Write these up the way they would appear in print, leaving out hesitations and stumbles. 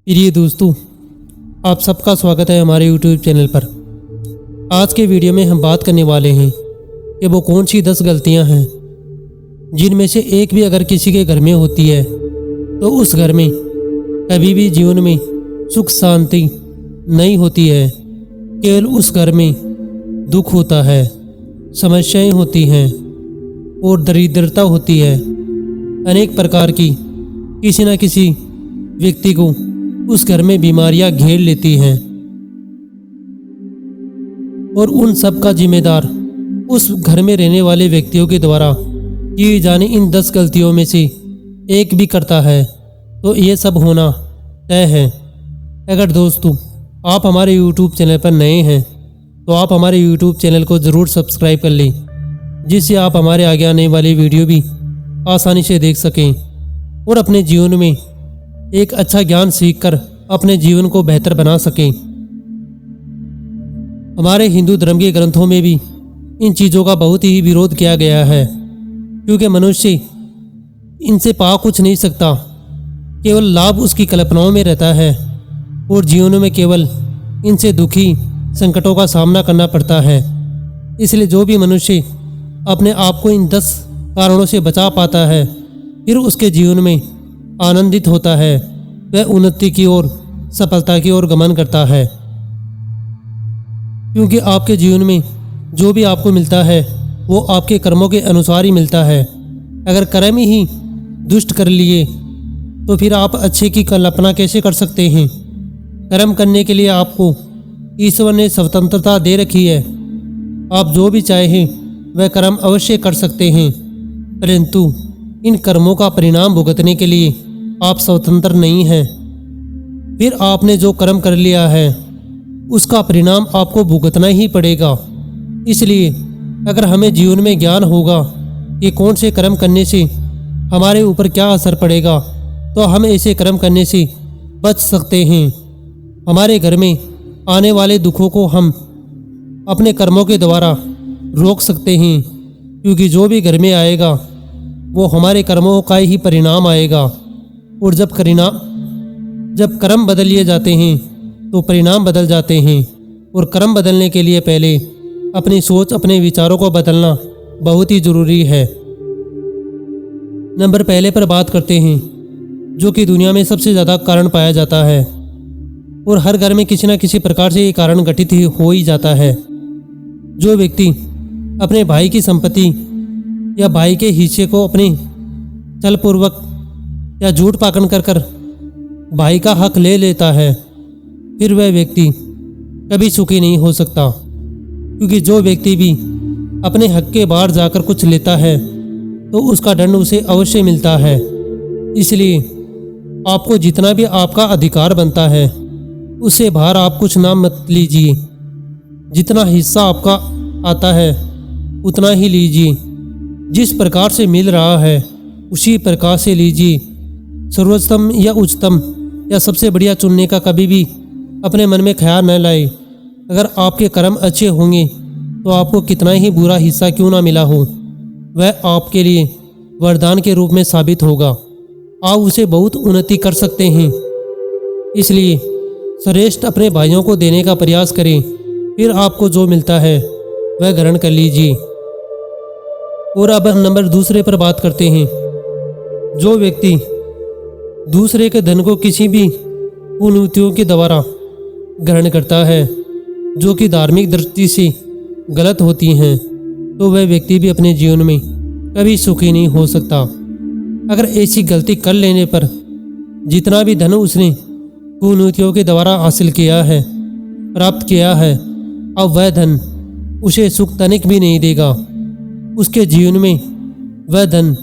प्रिय दोस्तों, आप सबका स्वागत है हमारे YouTube चैनल पर। आज के वीडियो में हम बात करने वाले हैं कि वो कौन सी 10 गलतियां हैं जिनमें से एक भी अगर किसी के घर में होती है तो उस घर में कभी भी जीवन में सुख शांति नहीं होती है। केवल उस घर में दुख होता है, समस्याएं होती हैं और दरिद्रता होती है। अनेक प्रकार की किसी न किसी व्यक्ति को उस घर में बीमारियां घेर लेती हैं और उन सब का जिम्मेदार उस घर में रहने वाले व्यक्तियों के द्वारा की जाने इन 10 गलतियों में से एक भी करता है तो ये सब होना तय है। अगर दोस्तों आप हमारे YouTube चैनल पर नए हैं तो आप हमारे YouTube चैनल को ज़रूर सब्सक्राइब कर लें, जिससे आप हमारे आगे आने वाली वीडियो भी आसानी से देख सकें और अपने जीवन में एक अच्छा ज्ञान सीखकर अपने जीवन को बेहतर बना सकें। हमारे हिंदू धर्म के ग्रंथों में भी इन चीज़ों का बहुत ही विरोध किया गया है, क्योंकि मनुष्य इनसे पा कुछ नहीं सकता, केवल लाभ उसकी कल्पनाओं में रहता है और जीवन में केवल इनसे दुखी संकटों का सामना करना पड़ता है। इसलिए जो भी मनुष्य अपने आप को इन 10 कारणों से बचा पाता है फिर उसके जीवन में आनंदित होता है, वह उन्नति की ओर सफलता की ओर गमन करता है। क्योंकि आपके जीवन में जो भी आपको मिलता है वो आपके कर्मों के अनुसार ही मिलता है। अगर कर्म ही दुष्ट कर लिए तो फिर आप अच्छे की कल्पना कैसे कर सकते हैं। कर्म करने के लिए आपको ईश्वर ने स्वतंत्रता दे रखी है। आप जो भी चाहें वह कर्म अवश्य कर सकते हैं, परंतु इन कर्मों का परिणाम भुगतने के लिए आप स्वतंत्र नहीं हैं। फिर आपने जो कर्म कर लिया है उसका परिणाम आपको भुगतना ही पड़ेगा। इसलिए अगर हमें जीवन में ज्ञान होगा कि कौन से कर्म करने से हमारे ऊपर क्या असर पड़ेगा तो हम ऐसे कर्म करने से बच सकते हैं। हमारे घर में आने वाले दुखों को हम अपने कर्मों के द्वारा रोक सकते हैं, क्योंकि जो भी घर में आएगा वो हमारे कर्मों का ही परिणाम आएगा। और जब कर्म बदल लिए जाते हैं तो परिणाम बदल जाते हैं। और कर्म बदलने के लिए पहले अपनी सोच, अपने विचारों को बदलना बहुत ही ज़रूरी है। नंबर पहले पर बात करते हैं, जो कि दुनिया में सबसे ज़्यादा कारण पाया जाता है और हर घर में किसी न किसी प्रकार से ये कारण घटित ही हो ही जाता है। जो व्यक्ति अपने भाई की संपत्ति या भाई के हिस्से को अपने छलपूर्वक या झूठ पाकन कर भाई का हक ले लेता है, फिर वह व्यक्ति कभी सुखी नहीं हो सकता। क्योंकि जो व्यक्ति भी अपने हक के बाहर जाकर कुछ लेता है तो उसका दंड उसे अवश्य मिलता है। इसलिए आपको जितना भी आपका अधिकार बनता है उससे बाहर आप कुछ ना मत लीजिए। जितना हिस्सा आपका आता है उतना ही लीजिए। जिस प्रकार से मिल रहा है उसी प्रकार से लीजिए। सर्वोत्तम या उच्चतम या सबसे बढ़िया चुनने का कभी भी अपने मन में ख्याल न लाए। अगर आपके कर्म अच्छे होंगे तो आपको कितना ही बुरा हिस्सा क्यों ना मिला हो, वह आपके लिए वरदान के रूप में साबित होगा। आप उसे बहुत उन्नति कर सकते हैं। इसलिए श्रेष्ठ अपने भाइयों को देने का प्रयास करें, फिर आपको जो मिलता है वह ग्रहण कर लीजिए। और अब हम नंबर दूसरे पर बात करते हैं। जो व्यक्ति दूसरे के धन को किसी भी कुनीतियों के द्वारा ग्रहण करता है जो कि धार्मिक दृष्टि से गलत होती हैं, तो वह व्यक्ति भी अपने जीवन में कभी सुखी नहीं हो सकता। अगर ऐसी गलती कर लेने पर जितना भी धन उसने कुनीतियों के द्वारा हासिल किया है, प्राप्त किया है, अब वह धन उसे सुख तनिक भी नहीं देगा। उसके जीवन में वह धन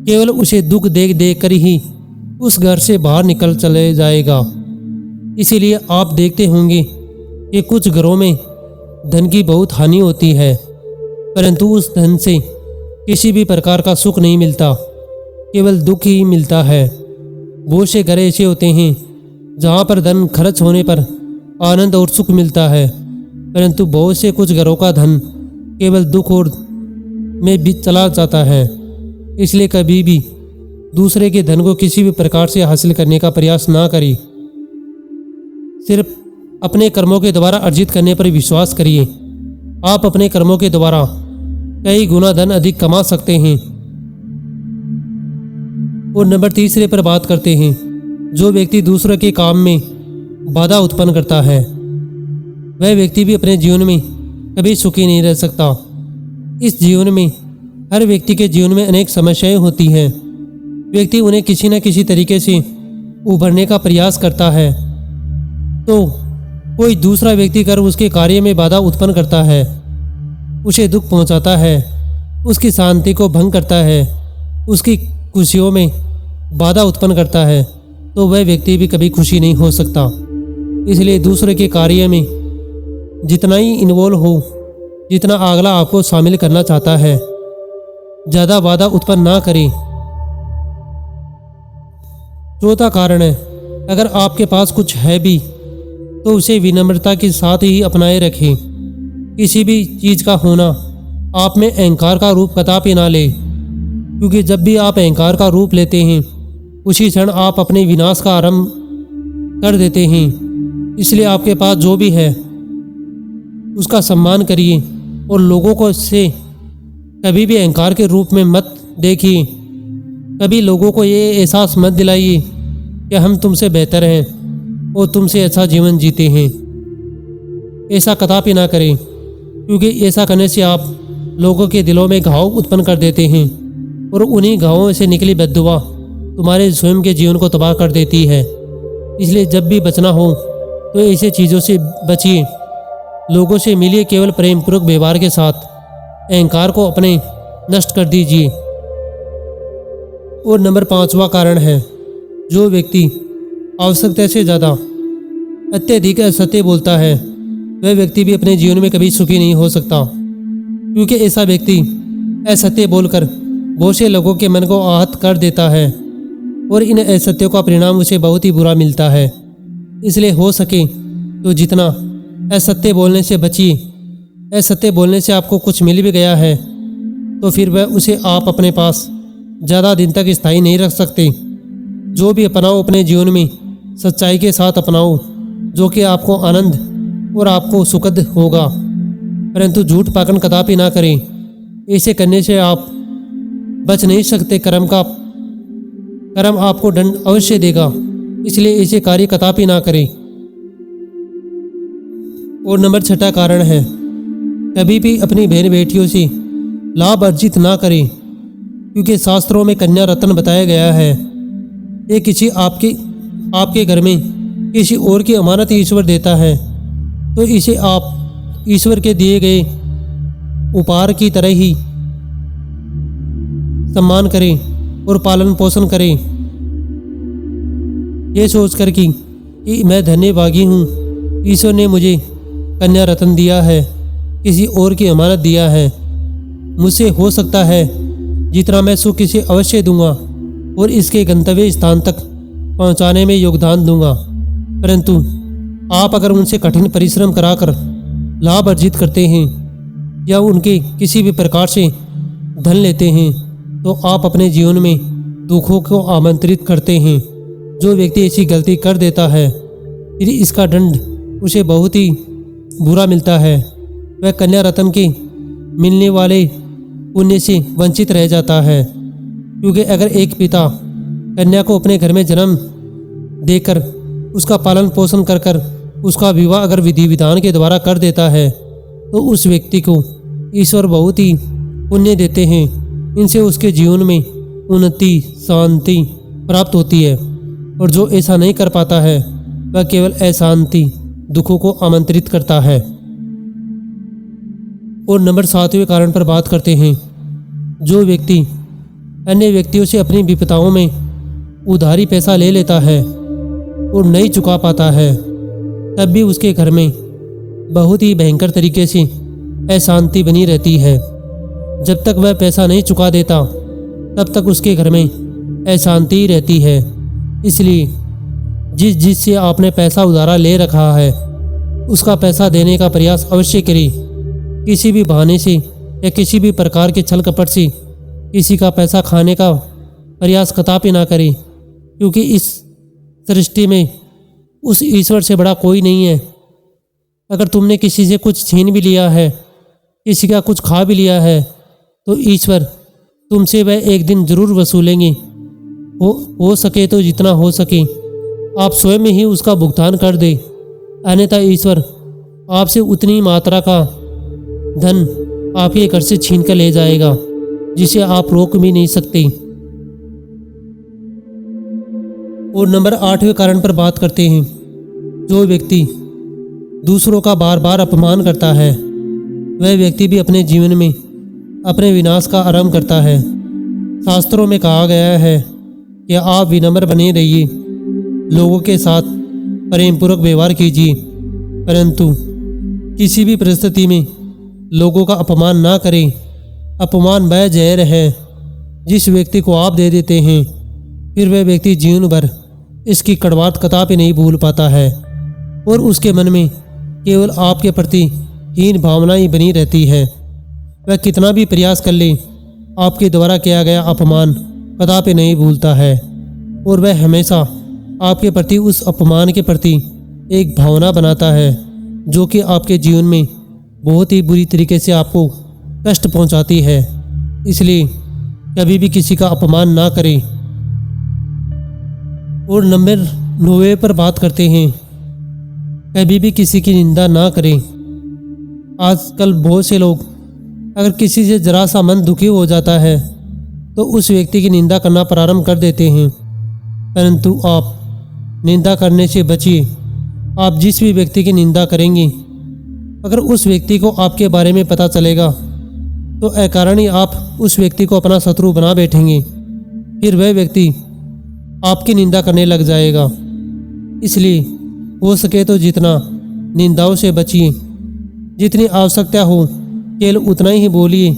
केवल उसे दुख देख कर ही उस घर से बाहर निकल चले जाएगा। इसीलिए आप देखते होंगे कि कुछ घरों में धन की बहुत हानि होती है, परंतु उस धन से किसी भी प्रकार का सुख नहीं मिलता, केवल दुख ही मिलता है। बहुत से घर ऐसे होते हैं जहाँ पर धन खर्च होने पर आनंद और सुख मिलता है, परंतु बहुत से कुछ घरों का धन केवल दुख और में भी चला जाता है। इसलिए कभी भी दूसरे के धन को किसी भी प्रकार से हासिल करने का प्रयास ना करें। सिर्फ अपने कर्मों के द्वारा अर्जित करने पर विश्वास करिए। आप अपने कर्मों के द्वारा कई गुना धन अधिक कमा सकते हैं। और नंबर तीसरे पर बात करते हैं। जो व्यक्ति दूसरों के काम में बाधा उत्पन्न करता है वह व्यक्ति भी अपने जीवन में कभी सुखी नहीं रह सकता। इस जीवन में हर व्यक्ति के जीवन में अनेक समस्याएं होती हैं। व्यक्ति उन्हें किसी न किसी तरीके से उभरने का प्रयास करता है, तो कोई दूसरा व्यक्ति कर उसके कार्य में बाधा उत्पन्न करता है, उसे दुख पहुंचाता है, उसकी शांति को भंग करता है, उसकी खुशियों में बाधा उत्पन्न करता है, तो वह व्यक्ति भी कभी खुशी नहीं हो सकता। इसलिए दूसरे के कार्य में जितना ही इन्वॉल्व हो, जितना अगला आपको शामिल करना चाहता है, ज़्यादा बाधा उत्पन्न ना करें। चौथा कारण है, अगर आपके पास कुछ है भी तो उसे विनम्रता के साथ ही अपनाए रखें। किसी भी चीज़ का होना आप में अहंकार का रूप कदापि ना ले, क्योंकि जब भी आप अहंकार का रूप लेते हैं उसी क्षण आप अपने विनाश का आरंभ कर देते हैं। इसलिए आपके पास जो भी है उसका सम्मान करिए और लोगों को से कभी भी अहंकार के रूप में मत देखिए। कभी लोगों को ये एहसास मत दिलाइए कि हम तुमसे बेहतर हैं और तुमसे अच्छा जीवन जीते हैं। ऐसा कदापि ना करें, क्योंकि ऐसा करने से आप लोगों के दिलों में घाव उत्पन्न कर देते हैं और उन्हीं घावों से निकली बद्दुआ तुम्हारे स्वयं के जीवन को तबाह कर देती है। इसलिए जब भी बचना हो तो ऐसे चीज़ों से बचिए। लोगों से मिलिए केवल प्रेम पूर्वक व्यवहार के साथ। अहंकार को अपने नष्ट कर दीजिए। और नंबर 5वां कारण है, जो व्यक्ति आवश्यकता से ज़्यादा अत्यधिक असत्य बोलता है वह व्यक्ति भी अपने जीवन में कभी सुखी नहीं हो सकता, क्योंकि ऐसा व्यक्ति असत्य बोलकर बहुत से लोगों के मन को आहत कर देता है और इन असत्यों का परिणाम उसे बहुत ही बुरा मिलता है। इसलिए हो सके तो जितना असत्य बोलने से बचिए। असत्य बोलने से आपको कुछ मिल भी गया है तो फिर वह उसे आप अपने पास ज़्यादा दिन तक स्थायी नहीं रख सकते। जो भी अपनाओ अपने जीवन में सच्चाई के साथ अपनाओ, जो कि आपको आनंद और आपको सुखद होगा, परंतु झूठ पाखंड कदापि ना करें। ऐसे करने से आप बच नहीं सकते। कर्म आपको दंड अवश्य देगा, इसलिए ऐसे कार्य कदापि ना करें। और नंबर 6 कारण है, कभी भी अपनी बहन बेटियों से लाभ अर्जित ना करें, क्योंकि शास्त्रों में कन्या रत्न बताया गया है। ये किसी आपके घर में किसी और की अमानत ईश्वर देता है, तो इसे आप ईश्वर के दिए गए उपहार की तरह ही सम्मान करें और पालन पोषण करें, ये सोचकर कि मैं धन्यभागी हूँ, ईश्वर ने मुझे कन्या रत्न दिया है, किसी और की अमानत दिया है। मुझसे हो सकता है जितना मैं सुख इसे अवश्य दूंगा और इसके गंतव्य स्थान तक पहुंचाने में योगदान दूंगा, परंतु आप अगर उनसे कठिन परिश्रम कराकर लाभ अर्जित करते हैं या उनके किसी भी प्रकार से धन लेते हैं तो आप अपने जीवन में दुखों को आमंत्रित करते हैं। जो व्यक्ति ऐसी गलती कर देता है फिर इसका दंड उसे बहुत ही बुरा मिलता है। वह कन्या रत्न के मिलने वाले पुण्य से वंचित रह जाता है, क्योंकि अगर एक पिता कन्या को अपने घर में जन्म देकर उसका पालन पोषण कर कर उसका विवाह अगर विधि विधान के द्वारा कर देता है तो उस व्यक्ति को ईश्वर बहुत ही पुण्य देते हैं। इनसे उसके जीवन में उन्नति शांति प्राप्त होती है, और जो ऐसा नहीं कर पाता है वह केवल अशांति दुखों को आमंत्रित करता है। और नंबर 7वें कारण पर बात करते हैं। जो व्यक्ति अन्य व्यक्तियों से अपनी विपदाओं में उधारी पैसा ले लेता है और नहीं चुका पाता है, तब भी उसके घर में बहुत ही भयंकर तरीके से अशांति बनी रहती है। जब तक वह पैसा नहीं चुका देता तब तक उसके घर में अशांति ही रहती है। इसलिए जिससे आपने पैसा उधारा ले रखा है उसका पैसा देने का प्रयास अवश्य करें। किसी भी बहाने से या किसी भी प्रकार के छल कपट से किसी का पैसा खाने का प्रयास कदापि ना करें, क्योंकि इस सृष्टि में उस ईश्वर से बड़ा कोई नहीं है। अगर तुमने किसी से कुछ छीन भी लिया है, किसी का कुछ खा भी लिया है, तो ईश्वर तुमसे वह एक दिन जरूर वसूलेंगे। हो सके तो जितना हो सके आप स्वयं ही उसका भुगतान कर दे, अन्यथा ईश्वर आपसे उतनी मात्रा का धन आपके घर से छीन कर ले जाएगा जिसे आप रोक भी नहीं सकते। और नंबर 8वें कारण पर बात करते हैं। जो व्यक्ति दूसरों का बार बार अपमान करता है, वह व्यक्ति भी अपने जीवन में अपने विनाश का आरंभ करता है। शास्त्रों में कहा गया है कि आप विनम्र बने रहिए, लोगों के साथ प्रेमपूर्वक व्यवहार कीजिए, परंतु किसी भी परिस्थिति में लोगों का अपमान ना करें। अपमान वह जहर है जिस व्यक्ति को आप दे देते हैं, फिर वह व्यक्ति जीवन भर इसकी कड़वाहट कदापि नहीं भूल पाता है और उसके मन में केवल आपके प्रति हीन भावना ही बनी रहती है। वह कितना भी प्रयास कर ले, आपके द्वारा किया गया अपमान कदापि नहीं भूलता है और वह हमेशा आपके प्रति उस अपमान के प्रति एक भावना बनाता है जो कि आपके जीवन में बहुत ही बुरी तरीके से आपको कष्ट पहुंचाती है। इसलिए कभी भी किसी का अपमान ना करें। और नंबर 9 पर बात करते हैं। कभी भी किसी की निंदा ना करें। आजकल बहुत से लोग अगर किसी से जरा सा मन दुखी हो जाता है तो उस व्यक्ति की निंदा करना प्रारंभ कर देते हैं, परंतु आप निंदा करने से बचिए। आप जिस भी व्यक्ति की निंदा करेंगे, अगर उस व्यक्ति को आपके बारे में पता चलेगा तो अकारण ही आप उस व्यक्ति को अपना शत्रु बना बैठेंगे। फिर वह व्यक्ति आपकी निंदा करने लग जाएगा। इसलिए हो सके तो जितना निंदाओं से बचिए। जितनी आवश्यकता हो केवल उतना ही बोलिए,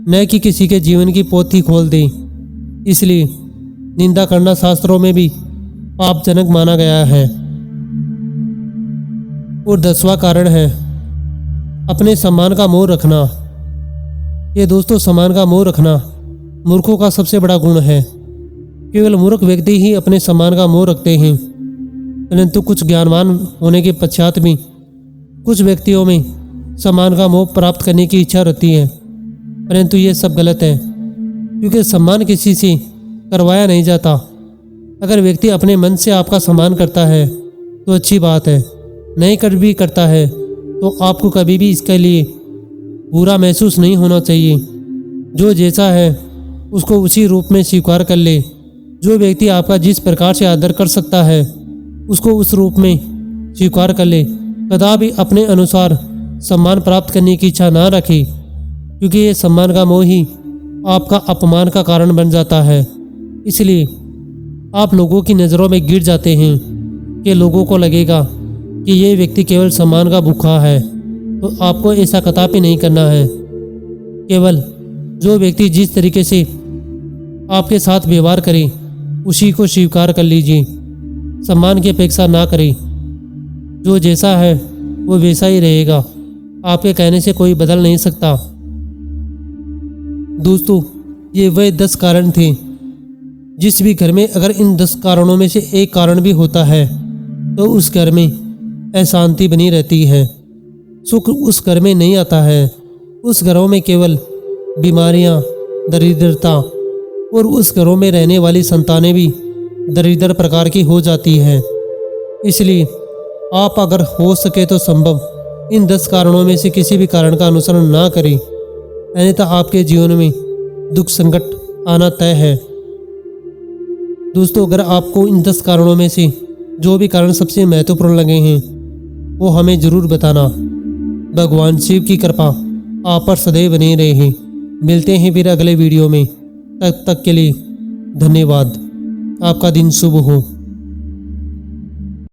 न कि किसी के जीवन की पोथी खोल दें। इसलिए निंदा करना शास्त्रों में भी पापजनक माना गया है। और 10वां कारण है अपने सम्मान का मोह रखना। ये दोस्तों, सम्मान का मोह रखना मूर्खों का सबसे बड़ा गुण है। केवल मूर्ख व्यक्ति ही अपने सम्मान का मोह रखते हैं, परंतु कुछ ज्ञानवान होने के पश्चात भी कुछ व्यक्तियों में सम्मान का मोह प्राप्त करने की इच्छा रहती है, परंतु ये सब गलत है, क्योंकि सम्मान किसी से करवाया नहीं जाता। अगर व्यक्ति अपने मन से आपका सम्मान करता है तो अच्छी बात है, नहीं कर भी करता है तो आपको कभी भी इसके लिए बुरा महसूस नहीं होना चाहिए। जो जैसा है उसको उसी रूप में स्वीकार कर ले। जो व्यक्ति आपका जिस प्रकार से आदर कर सकता है उसको उस रूप में स्वीकार कर ले। कदापि अपने अनुसार सम्मान प्राप्त करने की इच्छा ना रखे, क्योंकि ये सम्मान का मोह ही आपका अपमान का कारण बन जाता है। इसलिए आप लोगों की नज़रों में गिर जाते हैं कि लोगों को लगेगा कि ये व्यक्ति केवल सम्मान का भूखा है, तो आपको ऐसा कदापि नहीं करना है। केवल जो व्यक्ति जिस तरीके से आपके साथ व्यवहार करे उसी को स्वीकार कर लीजिए। सम्मान की अपेक्षा ना करें। जो जैसा है वो वैसा ही रहेगा, आपके कहने से कोई बदल नहीं सकता। दोस्तों, ये वह 10 कारण थे। जिस भी घर में अगर इन 10 कारणों में से एक कारण भी होता है तो उस घर में अशांति बनी रहती है, सुख उस घर में नहीं आता है। उस घरों में केवल बीमारियां, दरिद्रता और उस घरों में रहने वाली संतानें भी दरिद्र प्रकार की हो जाती है। इसलिए आप अगर हो सके तो संभव इन 10 कारणों में से किसी भी कारण का अनुसरण ना करें, अन्यथा आपके जीवन में दुख संकट आना तय है। दोस्तों, अगर आपको इन 10 कारणों में से जो भी कारण सबसे महत्वपूर्ण लगे हैं वो हमें जरूर बताना। भगवान शिव की कृपा आप पर सदैव बनी रहे। मिलते हैं फिर अगले वीडियो में। तब तक के लिए धन्यवाद। आपका दिन शुभ हो।